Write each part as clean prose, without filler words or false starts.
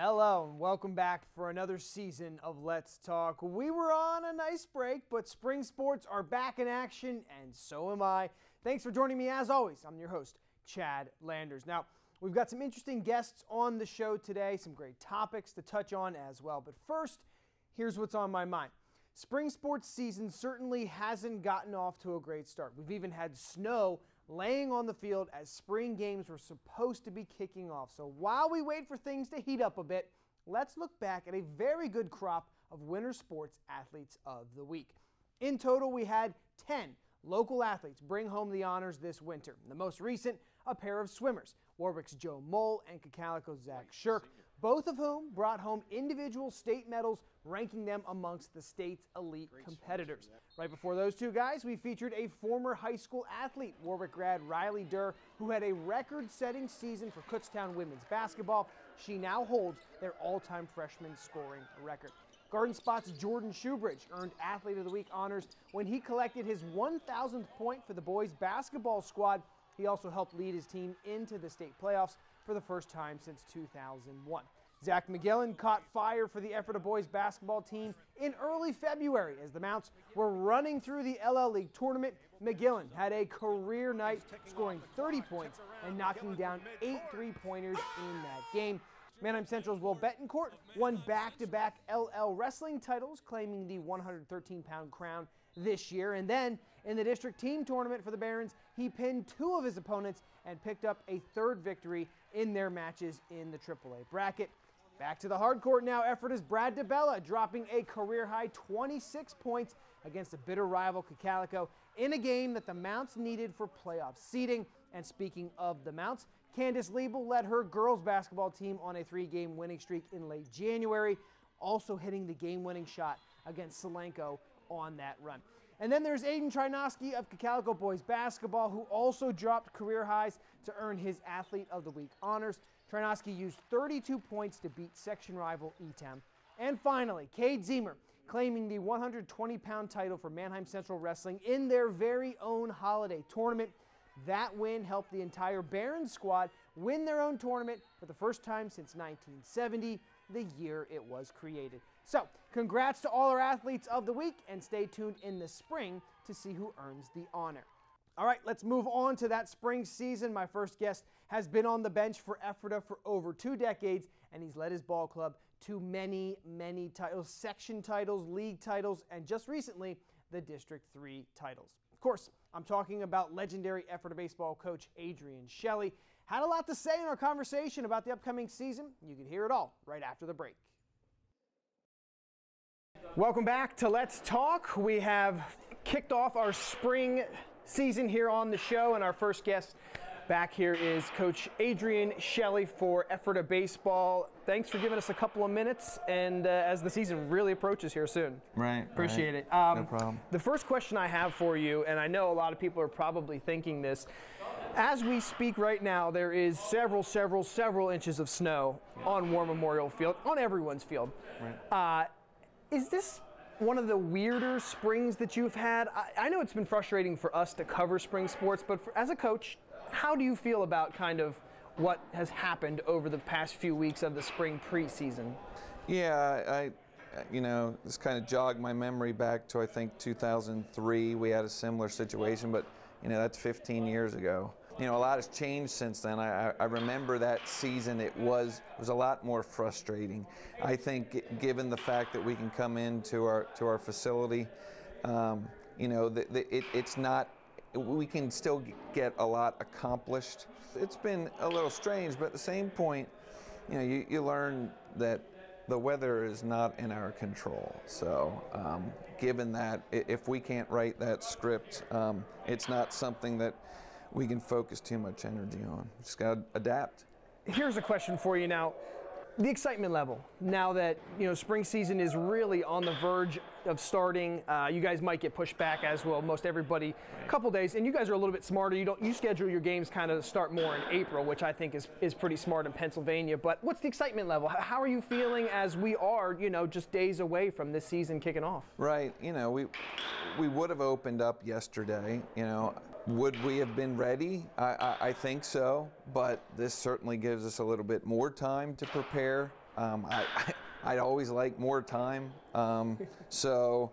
Hello and welcome back for another season of Let's Talk. We were on a nice break, but spring sports are back in action, and so am I. Thanks for joining me as always. I'm your host, Chad Landers. Now, we've got some interesting guests on the show today, some great topics to touch on as well. But first, here's what's on my mind. Spring sports season certainly hasn't gotten off to a great start. We've even had snow laying on the field as spring games were supposed to be kicking off. So while we wait for things to heat up a bit, let's look back at a very good crop of winter sports athletes of the week. In total, we had 10 local athletes bring home the honors this winter. The most recent, a pair of swimmers, Warwick's Joe Mole and Cocalico's Zach Shirk, both of whom brought home individual state medals, ranking them amongst the state's elite competitors. Right before those two guys, we featured a former high school athlete, Warwick grad Riley Durr, who had a record-setting season for Kutztown women's basketball. She now holds their all-time freshman scoring record. Garden Spot's Jordan Shoebridge earned Athlete of the Week honors when he collected his 1,000th point for the boys basketball squad. He also helped lead his team into the state playoffs for the first time since 2001. Zach McGillen caught fire for the Ephrata boys basketball team in early February as the Mounts were running through the LL League tournament. McGillen had a career night, scoring 30 points and knocking down 8 three-pointers in that game. Manheim Central's Will Betancourt won back-to-back LL wrestling titles, claiming the 113-pound crown this year. And then, in the district team tournament for the Barons, he pinned 2 of his opponents and picked up a 3rd victory in their matches in the AAA bracket. Back to the hard court now, Ephrata's Brad DeBella dropping a career-high 26 points against a bitter rival Cocalico in a game that the Mounts needed for playoff seeding. And speaking of the Mounts, Candace Liebel led her girls basketball team on a 3-game winning streak in late January, also hitting the game-winning shot against Solenko on that run. And then there's Aiden Trynoski of Cocalico boys basketball, who also dropped career highs to earn his Athlete of the Week honors. Trynoski used 32 points to beat section rival Etam. And finally, Cade Zemer claiming the 120-pound title for Manheim Central Wrestling in their very own holiday tournament. That win helped the entire Barons squad win their own tournament for the first time since 1970, the year it was created. So, congrats to all our athletes of the week, and stay tuned in the spring to see who earns the honor. All right, let's move on to that spring season. My first guest has been on the bench for Ephrata for over 2 decades, and he's led his ball club to many, many titles, section titles, league titles, and just recently, the District 3 titles. Of course, I'm talking about legendary Ephrata baseball coach Adrian Shelley. Had a lot to say in our conversation about the upcoming season. You can hear it all right after the break. Welcome back to Let's Talk. We have kicked off our spring season here on the show, and our first guest back here is Coach Adrian Shelley for Ephrata baseball. Thanks for giving us a couple of minutes, and as the season really approaches here soon. Right. Appreciate it. No problem. The first question I have for you, and I know a lot of people are probably thinking this, as we speak right now, there is several inches of snow on War Memorial Field, on everyone's field. Right. Is this one of the weirder springs that you've had? I know it's been frustrating for us to cover spring sports, but as a coach, how do you feel about kind of what has happened over the past few weeks of the spring preseason? Yeah, this kind of jogged my memory back to, I think, 2003. We had a similar situation, but, that's 15 years ago. A lot has changed since then. I remember that season. It was a lot more frustrating. I think, given the fact that we can come into our facility, it's not. We can still get a lot accomplished. It's been a little strange, but at the same point, you learn that the weather is not in our control. So given that, if we can't write that script, it's not something that we can focus too much energy on. Just got to adapt. Here's a question for you now. The excitement level, now that spring season is really on the verge of starting, you guys might get pushed back, as will most everybody, a couple days, and you guys are a little bit smarter. You schedule your games kind of start more in April, which I think is pretty smart in Pennsylvania. But what's the excitement level? How are you feeling as we are, just days away from this season kicking off? Right. We would have opened up yesterday. Would we have been ready? I think so, but this certainly gives us a little bit more time to prepare. I'd always like more time. So,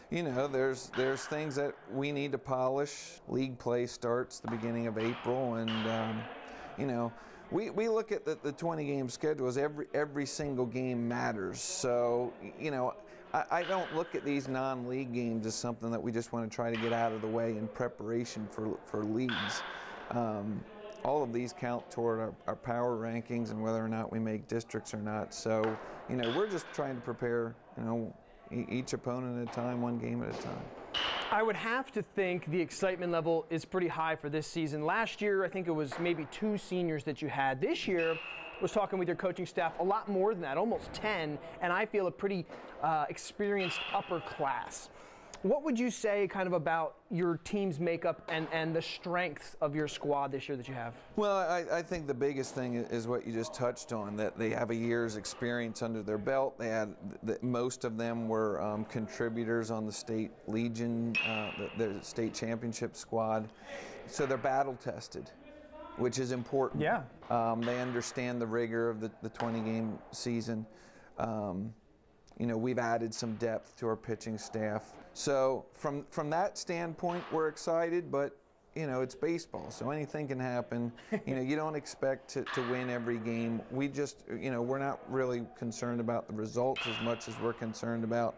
you know, there's things that we need to polish. League play starts the beginning of April, and you know, we look at the 20-game schedules. Every single game matters. So, you know, I don't look at these non-league games as something that we just want to try to get out of the way in preparation for leagues. All of these count toward our power rankings and whether or not we make districts or not. So, you know, we're just trying to prepare, you know, each opponent at a time, one game at a time. I would have to think the excitement level is pretty high for this season. Last year, I think it was maybe 2 seniors that you had. This year, I was talking with your coaching staff, a lot more than that, almost 10, and I feel a pretty experienced upper class. What would you say kind of about your team's makeup and the strengths of your squad this year that you have? Well, I think the biggest thing is what you just touched on, that they have a year's experience under their belt. They had most of them were contributors on the state legion, the state championship squad. So they're battle tested, which is important. Yeah. They understand the rigor of the 20-game season. You know, we've added some depth to our pitching staff. So from that standpoint, we're excited, but, you know, it's baseball, so anything can happen. You know, you don't expect to win every game. We just, you know, we're not really concerned about the results as much as we're concerned about,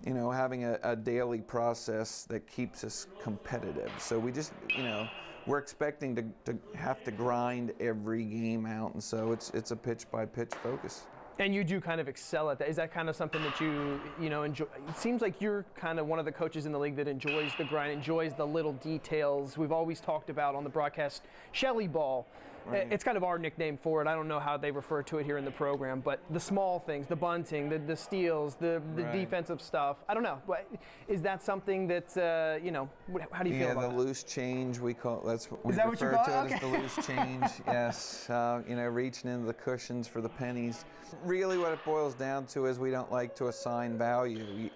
you know, having a daily process that keeps us competitive. So we just, you know, we're expecting to have to grind every game out, and so it's a pitch-by-pitch focus. And you do kind of excel at that. Is that kind of something that you know, enjoy? It seems like you're kind of one of the coaches in the league that enjoys the grind, enjoys the little details. We've always talked about on the broadcast, Shelly ball. Right. It's kind of our nickname for it. I don't know how they refer to it here in the program, but the small things, the bunting, the steals, the right. defensive stuff. I don't know. But is that something that, you know, how do you feel about that? Yeah, the loose change, we call it. That's what we refer to it as the loose change. Yes, you know, reaching into the cushions for the pennies. Really what it boils down to is we don't like to assign value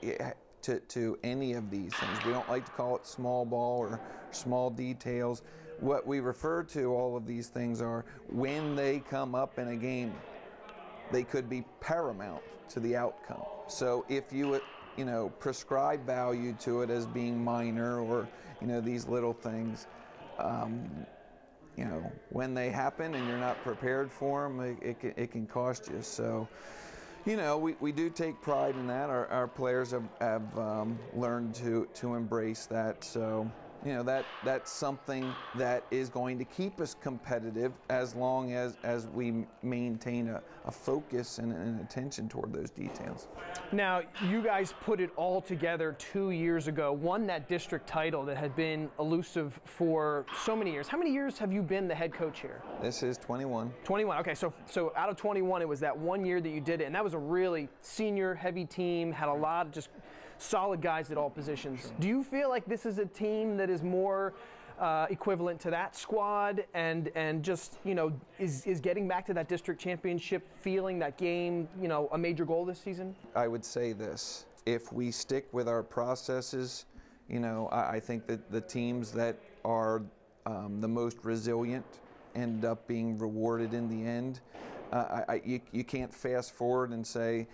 to any of these things. We don't like to call it small ball or small details. What we refer to all of these things are when they come up in a game, they could be paramount to the outcome. So if you know, prescribe value to it as being minor or, you know, these little things, you know, when they happen and you're not prepared for them, it can cost you. So, you know, we do take pride in that. Our players have learned to embrace that. So, you know, that's something that is going to keep us competitive as long as we maintain a focus and an attention toward those details. Now, you guys put it all together 2 years ago, won that district title that had been elusive for so many years. How many years have you been the head coach here? This is 21. 21, okay, so out of 21, it was that 1 year that you did it, and that was a really senior-heavy team, had a lot of just solid guys at all positions. Sure. Do you feel like this is a team that is more equivalent to that squad and just, you know, is getting back to that district championship feeling, that game, you know, a major goal this season? I would say this. If we stick with our processes, you know, I think that the teams that are the most resilient end up being rewarded in the end. You can't fast forward and say,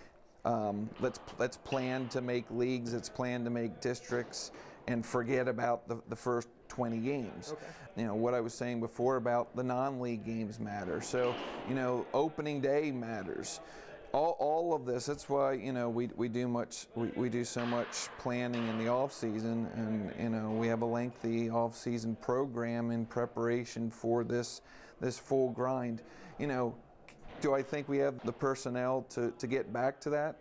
let's plan to make leagues, let's plan to make districts, and forget about the first 20 games. Okay. You know, what I was saying before about the non-league games matter. So, you know, opening day matters. All of this, that's why, you know, we do so much planning in the off season, and, you know, we have a lengthy off season program in preparation for this full grind. You know, do I think we have the personnel to get back to that?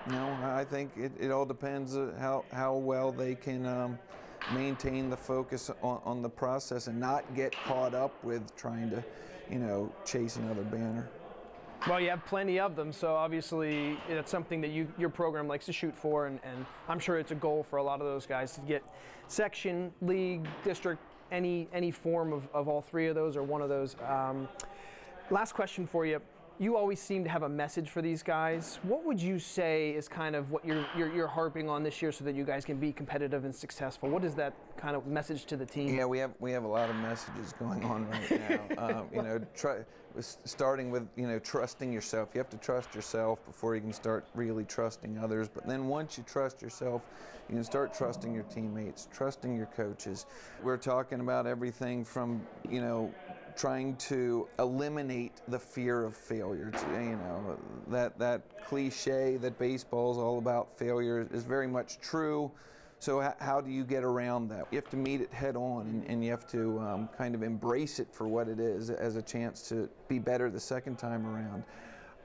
No, I think it all depends how well they can maintain the focus on the process and not get caught up with trying to, you know, chase another banner. Well, you have plenty of them, so obviously that's something that your program likes to shoot for, and I'm sure it's a goal for a lot of those guys to get section, league, district, any form of all three of those or one of those. Last question for you. you always seem to have a message for these guys. What would you say is kind of what you're harping on this year so that you guys can be competitive and successful? What is that kind of message to the team? Yeah, we have a lot of messages going on right now. Starting with trusting yourself. You have to trust yourself before you can start really trusting others. But then once you trust yourself, you can start trusting your teammates, trusting your coaches. We're talking about everything from trying to eliminate the fear of failure. That cliche that baseball is all about failure is very much true. So how do you get around that? You have to meet it head on, and you have to kind of embrace it for what it is, as a chance to be better the second time around.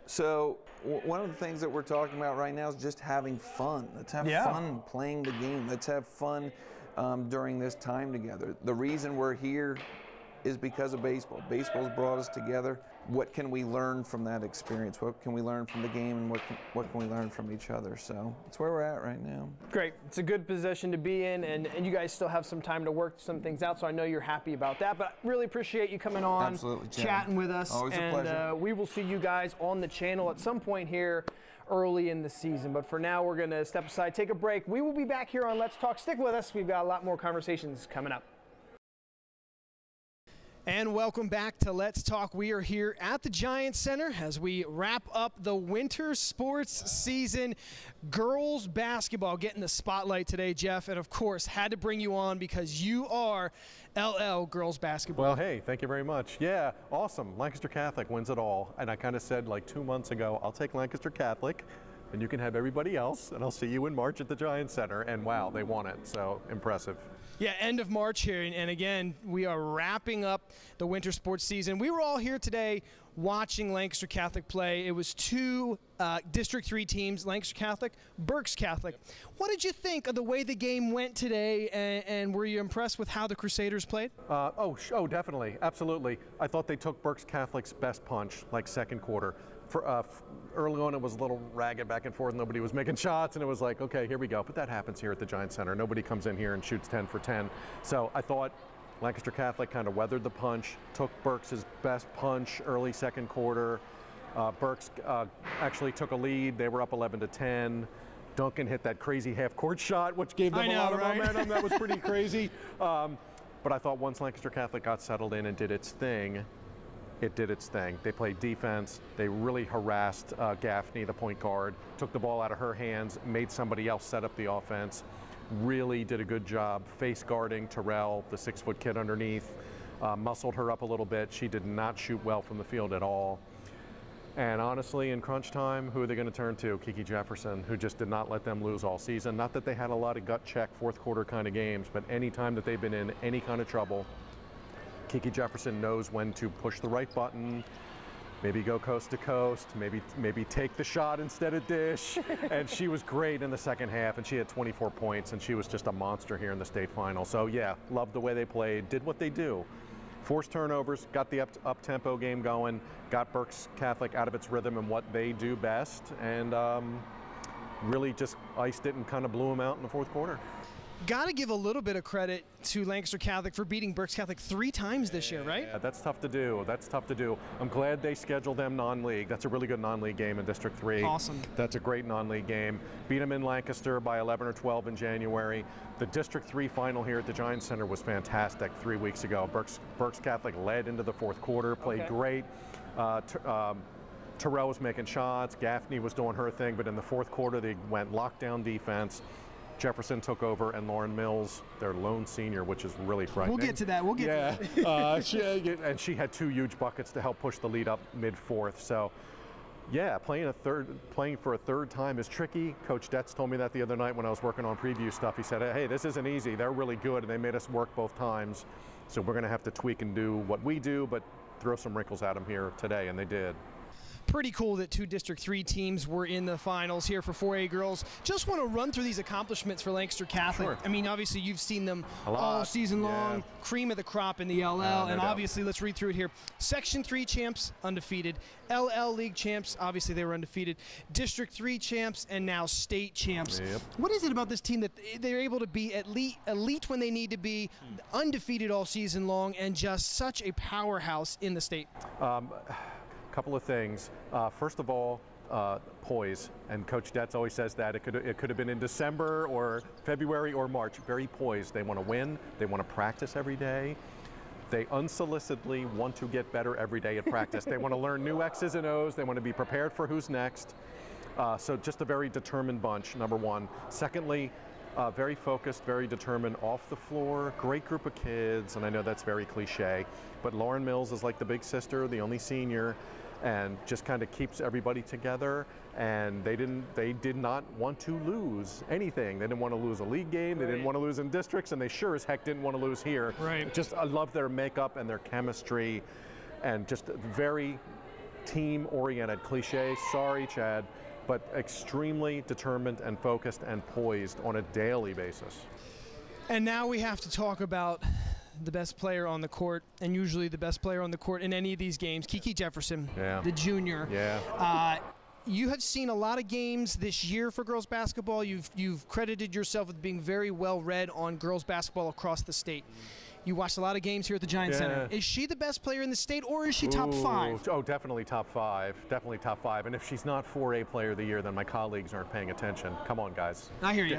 So one of the things that we're talking about right now is just having fun. Let's have fun playing the game. Let's have fun during this time together. The reason we're here is because of baseball. Baseball's brought us together. What can we learn from that experience? What can we learn from the game, and what can we learn from each other? So that's where we're at right now. Great. It's a good position to be in, and you guys still have some time to work some things out, so I know you're happy about that. But I really appreciate you coming on, absolutely, chatting with us. Always a pleasure. We will see you guys on the channel at some point here early in the season. But for now, we're going to step aside, take a break. We will be back here on Let's Talk. Stick with us. We've got a lot more conversations coming up. And welcome back to Let's Talk. We are here at the Giants Center as we wrap up the winter sports season. Girls basketball getting the spotlight today, Jeff, and of course had to bring you on because you are LL girls basketball. Well, hey, thank you very much. Yeah, awesome. Lancaster Catholic wins it all. And I kind of said like 2 months ago, I'll take Lancaster Catholic and you can have everybody else, and I'll see you in March at the Giants Center. And wow, they won it. So impressive. Yeah, end of March here, and again, we are wrapping up the winter sports season. We were all here today watching Lancaster Catholic play. It was two District 3 teams, Lancaster Catholic, Berks Catholic. What did you think of the way the game went today, and were you impressed with how the Crusaders played? Oh, definitely, absolutely. I thought they took Berks Catholic's best punch, like second quarter. Early on, it was a little ragged back and forth. Nobody was making shots, and it was like, okay, here we go. But that happens here at the Giants Center. Nobody comes in here and shoots 10 for 10. So I thought Lancaster Catholic kind of weathered the punch, took Berks' best punch early second quarter. Berks actually took a lead. They were up 11-10. Duncan hit that crazy half-court shot, which gave them a lot of momentum. That was pretty crazy. But I thought once Lancaster Catholic got settled in and did its thing, it did its thing. They played defense. They really harassed Gaffney, the point guard, took the ball out of her hands, made somebody else set up the offense. Really did a good job face guarding Terrell, the 6-foot kid underneath, muscled her up a little bit. She did not shoot well from the field at all. And honestly, in crunch time, who are they going to turn to? Kiki Jefferson, who just did not let them lose all season. Not that they had a lot of gut check fourth quarter kind of games, but any time that they've been in any kind of trouble, Kiki Jefferson knows when to push the right button, maybe go coast to coast, maybe take the shot instead of dish. And she was great in the second half, and she had 24 points, and she was just a monster here in the state final. So yeah, loved the way they played, did what they do. Forced turnovers, got the up-tempo game going, got Berks Catholic out of its rhythm and what they do best, and really just iced it and kind of blew them out in the fourth quarter. Got to give a little bit of credit to Lancaster Catholic for beating Berks Catholic 3 times this year, right? Yeah, that's tough to do. That's tough to do. I'm glad they scheduled them non-league. That's a really good non-league game in District 3. Awesome. That's a great non-league game. Beat them in Lancaster by 11 or 12 in January. The District 3 final here at the Giants Center was fantastic 3 weeks ago. Berks Catholic led into the fourth quarter, played great. Terrell was making shots. Gaffney was doing her thing, but in the fourth quarter, they went lockdown defense. Jefferson took over, and Lauren Mills, their lone senior, which is really frightening. We'll get to that. We'll get to that. She had 2 huge buckets to help push the lead up mid-fourth. So, yeah, playing for a third time is tricky. Coach Detz told me that the other night when I was working on preview stuff. He said, hey, this isn't easy. They're really good, and they made us work both times. So we're going to have to tweak and do what we do, but throw some wrinkles at them here today, and they did. Pretty cool that 2 District 3 teams were in the finals here for 4A girls. Just want to run through these accomplishments for Lancaster Catholic. Sure. I mean, obviously you've seen them all season long, cream of the crop in the LL, and obviously let's read through it here. Section 3 champs, undefeated. LL League champs, obviously they were undefeated. District 3 champs, and now state champs. Yep. What is it about this team that they're able to be elite when they need to be, undefeated all season long, and just such a powerhouse in the state? couple of things. First of all, poise, and Coach Detz always says that it could have been in December or February or March. Very poised. They want to win. They want to practice every day. They unsolicitedly want to get better every day at practice. They want to learn new X's and O's. They want to be prepared for who's next. So just a very determined bunch, number one. Secondly, very focused, very determined off the floor. Great group of kids, and I know that's very cliche, but Lauren Mills is like the big sister, the only senior, and just kind of keeps everybody together. And they did not want to lose anything. They didn't want to lose a league game. They didn't want to lose in districts, and they sure as heck didn't want to lose here. Right. Just, I love their makeup and their chemistry, and just very team-oriented. Cliche, sorry, Chad, but extremely determined and focused and poised on a daily basis. And now we have to talk about the best player on the court, and usually the best player on the court in any of these games, Kiki Jefferson, the junior. Yeah. You have seen a lot of games this year for girls basketball. You've credited yourself with being very well read on girls basketball across the state. You watched a lot of games here at the Giant Center. Is she the best player in the state, or is she top 5? Oh, definitely top 5. Definitely top 5. And if she's not 4A Player of the Year, then my colleagues aren't paying attention. Come on, guys. I hear you.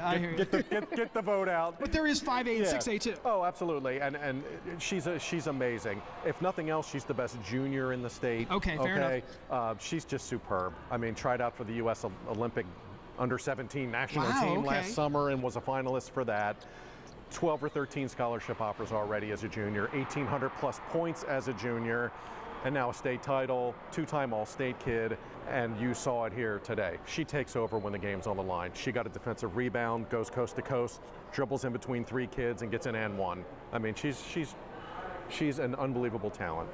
Get the vote out. But there is 5A and 6A too. Oh, absolutely. And she's amazing. If nothing else, she's the best junior in the state. Okay, fair enough. She's just superb. I mean, tried out for the U.S. Olympic under-17 national team last summer and was a finalist for that. 12 or 13 scholarship offers already as a junior, 1,800 plus points as a junior, and now a state title, 2-time All-State kid, and you saw it here today. She takes over when the game's on the line. She got a defensive rebound, goes coast to coast, dribbles in between 3 kids, and gets an and one. I mean, she's an unbelievable talent.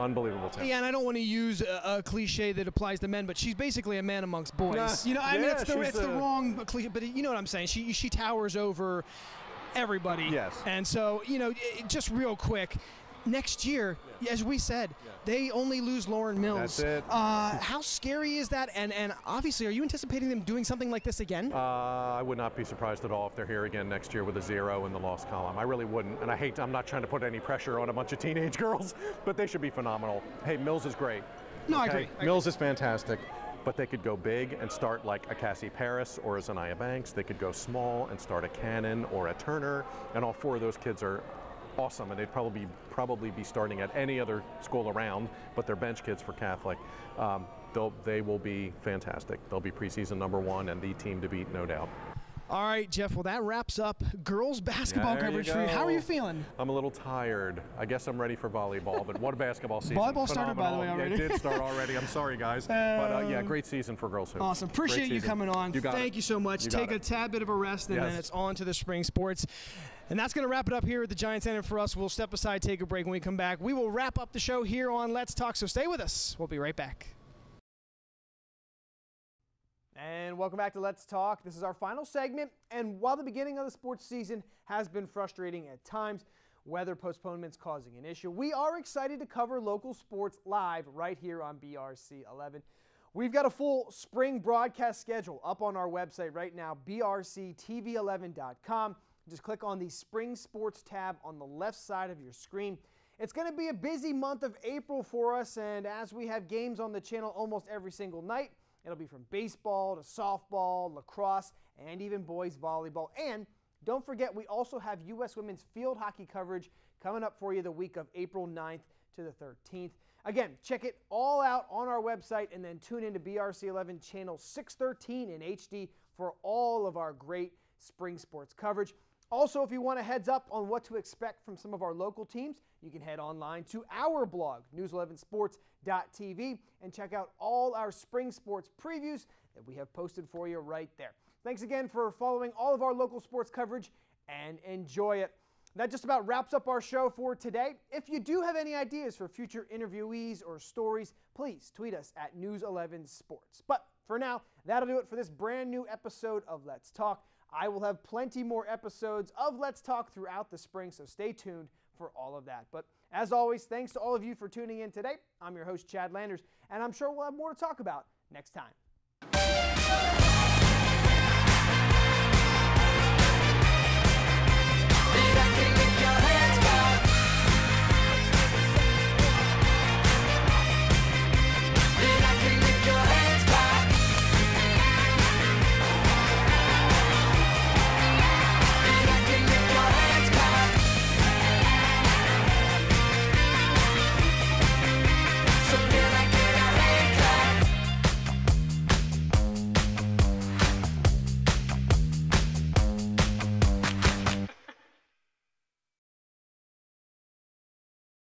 Unbelievable talent. Yeah, and I don't want to use a cliche that applies to men, but she's basically a man amongst boys. You know, I mean, it's the wrong cliche, but you know what I'm saying. She towers over everybody. Yes. And so, you know, just real quick, next year, as we said, they only lose Lauren Mills. That's it. How scary is that? And obviously, are you anticipating them doing something like this again? I would not be surprised at all if they're here again next year with a 0 in the loss column. I really wouldn't. And I'm not trying to put any pressure on a bunch of teenage girls, but they should be phenomenal. Hey, Mills is great. No, I agree. Mills is fantastic. But they could go big and start like a Cassie Paris or a Zanaya Banks. They could go small and start a Cannon or a Turner. And all 4 of those kids are awesome, and they'd probably be starting at any other school around, but they're bench kids for Catholic. They will be fantastic. They'll be preseason #1 and the team to beat, no doubt. All right, Jeff, well, that wraps up girls basketball coverage for you. How are you feeling? I'm a little tired. I guess I'm ready for volleyball, but what a basketball season. Volleyball started, by the way, already. Yeah, it did start already. I'm sorry, guys. But, yeah, great season for girls hoops. Awesome. Appreciate you coming on. Thank you so much. Take a tad bit of a rest, and then it's on to the spring sports. And that's going to wrap it up here at the Giant Center for us. We'll step aside, take a break. When we come back, we will wrap up the show here on Let's Talk, so stay with us. We'll be right back. And welcome back to Let's Talk. This is our final segment, and while the beginning of the sports season has been frustrating at times, weather postponements causing an issue, we are excited to cover local sports live right here on BRC 11. We've got a full spring broadcast schedule up on our website right now, brctv11.com. Just click on the Spring Sports tab on the left side of your screen. It's going to be a busy month of April for us, and as we have games on the channel almost every single night, it'll be from baseball to softball, lacrosse, and even boys volleyball. And don't forget, we also have U.S. women's field hockey coverage coming up for you the week of April 9th to the 13th. Again, check it all out on our website, and then tune into BRC 11 channel 613 in HD for all of our great spring sports coverage. Also, if you want a heads up on what to expect from some of our local teams, you can head online to our blog, news11sports.tv, and check out all our spring sports previews that we have posted for you right there. Thanks again for following all of our local sports coverage, and enjoy it. That just about wraps up our show for today. If you do have any ideas for future interviewees or stories, please tweet us at News11Sports. But for now, that'll do it for this brand new episode of Let's Talk. I will have plenty more episodes of Let's Talk throughout the spring, so stay tuned for all of that. But as always, thanks to all of you for tuning in today. I'm your host, Chad Landers, and I'm sure we'll have more to talk about next time.